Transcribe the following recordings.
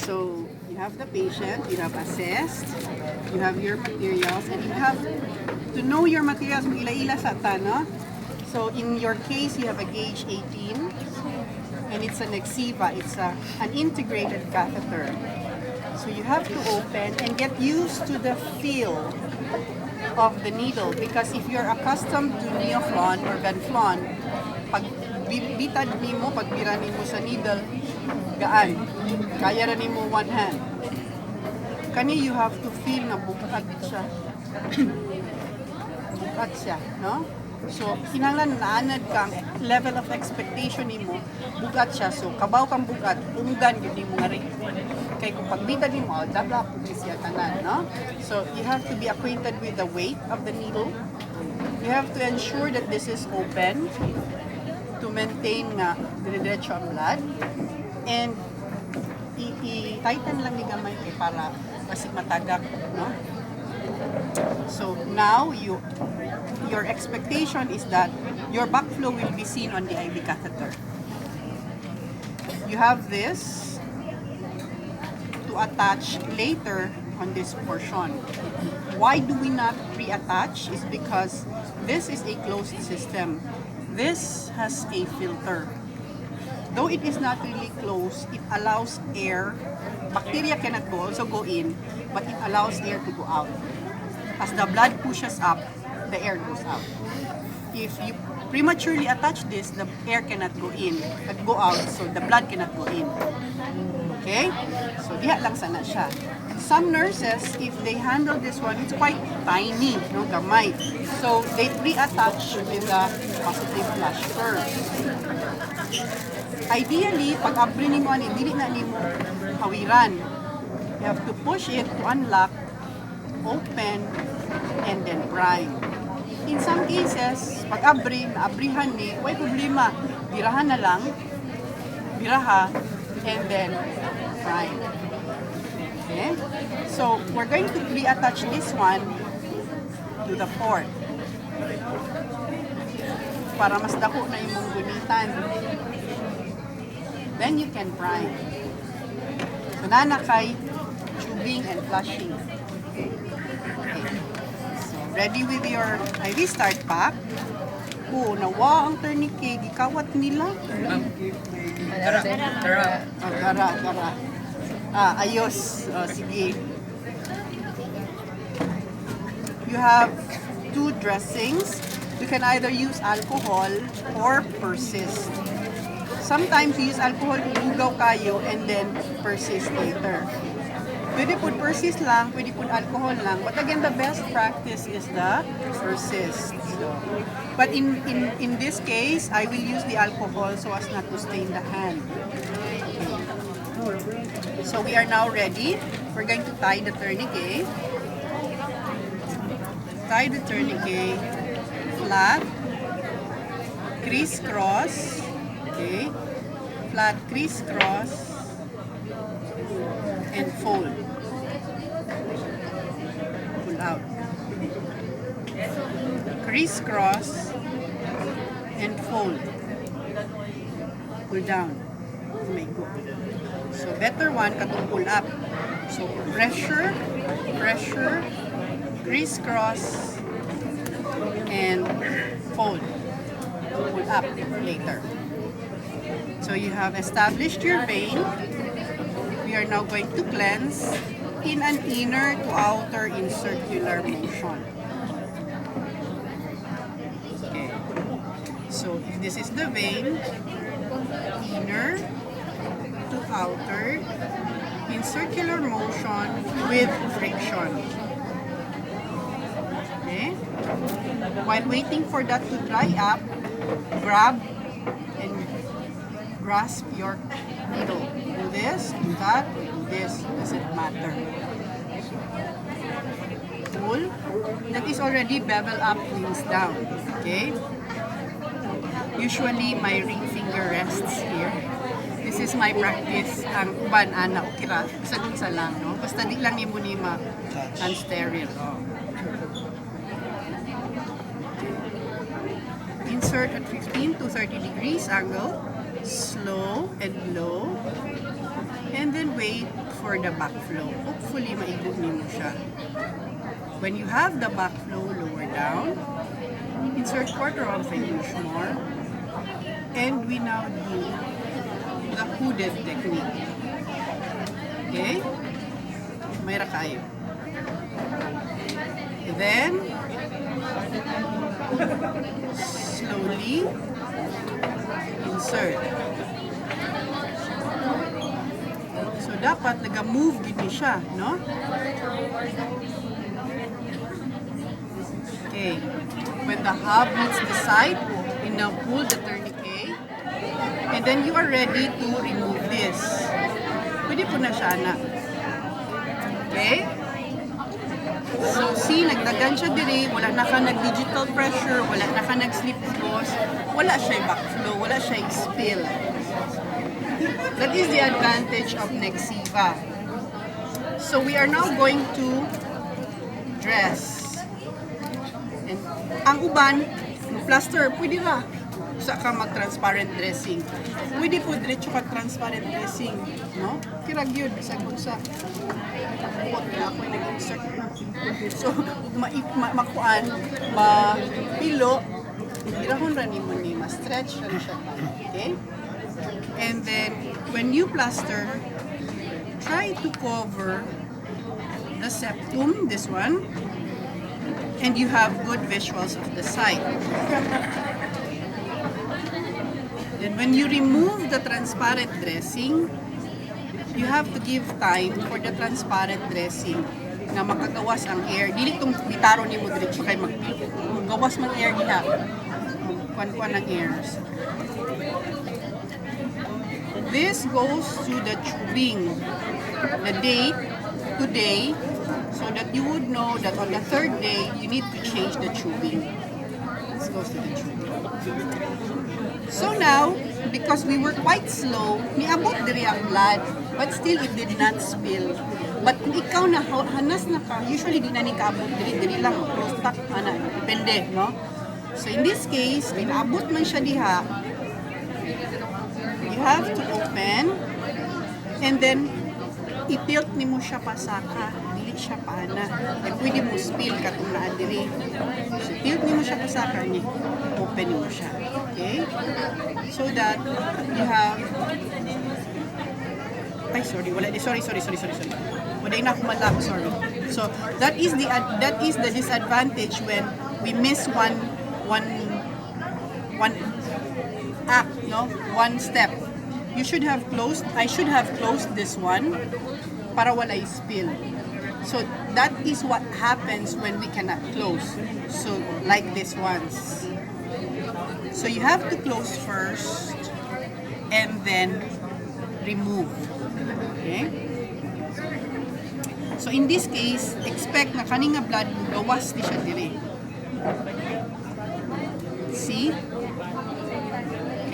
So you have the patient, you have assessed, you have your materials, and you have to know your materials mo ila-ila sa ta, no? So in your case, you have a gauge 18, and it's an Exiva. It's an integrated catheter. So you have to open and get used to the feel of the needle, because if you're accustomed to Neoflon or Venflon, pag bitad nimo, pag bira nimo sa needle, gaan. Kaya ra nimo one hand. Kani you have to feel na bukat siya. Bukat siya, no? So, kinahanglan naanad kang level of expectation nimo, bugat siya. So, kabaw kang bugat, unggan yun nimo nga rin. Kaya kung pagbita nimo, dabla po siya tanan, no? So, you have to be acquainted with the weight of the needle. You have to ensure that this is open to maintain nga dire-diretso ang blood. And i-tighten lang ni gamay kay para kasi matagak, no? So now your expectation is that your backflow will be seen on the IV catheter. You have this to attach later on this portion. Why do we not pre-attach? Is because this is a closed system. This has a filter. Though it is not really closed, it allows air. Bacteria cannot also go in, but it allows air to go out. As the blood pushes up, the air goes out. If you prematurely attach this, the air cannot go in, go out, so the blood cannot go in. Okay? So diha lang sana siya. Some nurses, if they handle this one, it's quite tiny, no, gamay. So they pre-attach with a positive flash first. Ideally, pag abri nimo ani, dili na nimo hawiran. You have to push it to unlock, open, and then prime. In some cases, pag abri, naabrihan ni, way problema. Birahan na lang, biraha, and then prime. Okay? So, we're going to pre-attach this one to the port. Para mas dako na imong gunitan. Then you can prime. So, nana kay tubing and flushing. Okay. So, ready with your IV start pack. Oh, nawa ang tourniquet. Gikawat nila. Tara. Gara. Ayos. Sige. You have two dressings. You can either use alcohol or persist. Sometimes you use alcohol, ilugaw kayo, and then persist later. Pwede po persist lang, pwede po alcohol lang. But again, the best practice is the persist. But in this case, I will use the alcohol so as not to stain the hand. So we are now ready. We're going to tie the tourniquet. Tie the tourniquet flat, crisscross. Okay, flat, crisscross, and fold. Pull out. Crisscross and fold. Pull down. May go. So better one katong pull up. So pressure, crisscross, and fold. Pull up later. So you have established your vein. We are now going to cleanse in an inner to outer in circular motion. Okay. So if this is the vein, inner to outer in circular motion with friction. Okay. While waiting for that to dry up, grab and grasp your needle. Do this, do that, do this, doesn't matter. Pull. That is already bevel up, wings down. Okay? Usually, my ring finger rests here. This is my practice. Ang uban, ana, okay ra. Sa lang, no? Basta di lang imo ni ma-unsterile. Oh. Insert at 15 to 30 degrees angle. Slow and low, and then wait for the backflow. Hopefully, maigog mo siya. When you have the backflow, lower down. Insert quarter of an inch more. And we now do the hooded technique. Okay? Mayra kayo. Then, slowly insert. So, dapat nag-move din siya, no? Okay. When the hub meets the side, you now pull the tourniquet. And then you are ready to remove this. Pwede po na siya na. Okay? So, see, nagdagan siya diri, wala na ka nag-digital pressure, wala na ka nag-slip gauze, wala siya backflow, wala siya spill. That is the advantage of Nexiva. So, we are now going to dress. And ang uban, plaster, pwede ra. Sa ka mag-transparent dressing. Pwede po diretso ka transparent dressing, no? Kirag yun, sagot sa bukot na ako nag-insert. So, makuan, mapilo, hirahon ra ni mo ni, ma-stretch ra siya. Okay? And then, when you plaster, try to cover the septum, this one, and you have good visuals of the side. Then when you remove the transparent dressing, you have to give time for the transparent dressing na makagawas ang air. Dili itong bitaro ni mo diretso kay magawas man air diha. Kuan-kuan ang airs. This goes to the tubing. The date today, so that you would know that on the third day, you need to change the tubing. This goes to the tubing. So now, because we were quite slow, niabot diri ang blood, but still it did not spill. But kung ikaw na hanas na ka, usually di na ni kaabot diri lang, stuck ana, depende, no? So in this case, inaabot man siya diha, you have to open, and then i-tilt ni mo siya pasaka, dili siya paana. E pwede mo spill katong naa diri. So tilt ni mo siya pasaka, ni open ni mo siya. Okay? So that you have sorry. Wala na ako malak, sorry. So that is the disadvantage when we miss one act, no? One step. You should have closed, I should have closed this one para wala spill. So that is what happens when we cannot close. So like this ones. So you have to close first and then remove. Okay? So in this case, expect na kaninga blood gawas di siya dire. See?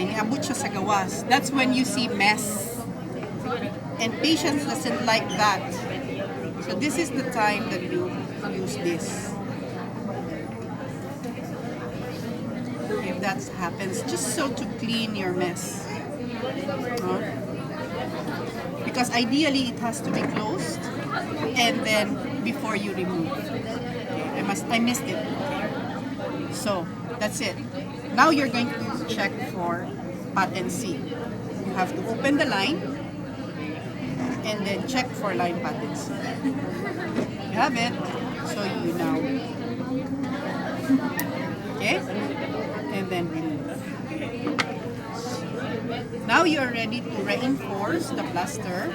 Niabot siya sa gawas. That's when you see mess. And patients doesn't like that. So this is the time that you use this. If that happens, just so to clean your mess. Because ideally it has to be closed and then before you remove. Okay, I missed it. So that's it. Now you're going to check for patency. You have to open the line and then check for line patency. You have it, so you now, okay, and then remove. Now you are ready to reinforce the plaster.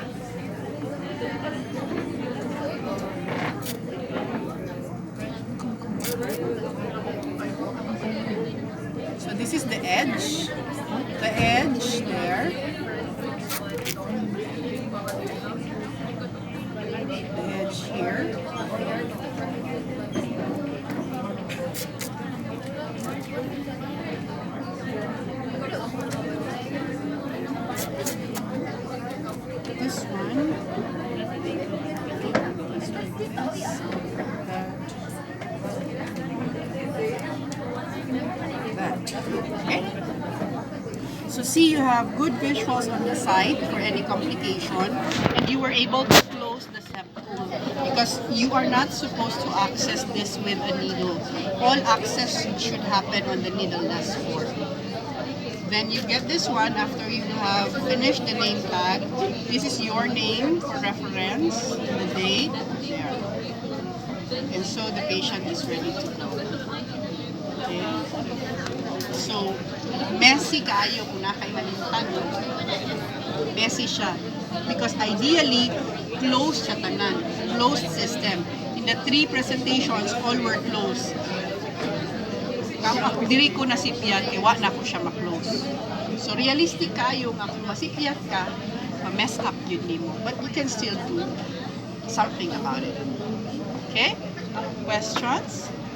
So this is the edge there. The edge here. This one. Okay. So see, you have good visuals on the side for any complication, and you were able to step. Because you are not supposed to access this with a needle. All access should happen on the needleless form. Then you get this one after you have finished the name tag. This is your name for reference, the date, there. And so the patient is ready to go. Okay? So, messy kayo kung nakay malimtan. Messy siya. Because ideally, closed siya tanan. Closed system. In the 3 presentations, all were closed. Kapag diri ko nasipyat, kaya na ko siya ma-close. So, realistic kayo nga kung masipyat ka, ma-mess up yun mo. But you can still do something about it. Okay? Questions?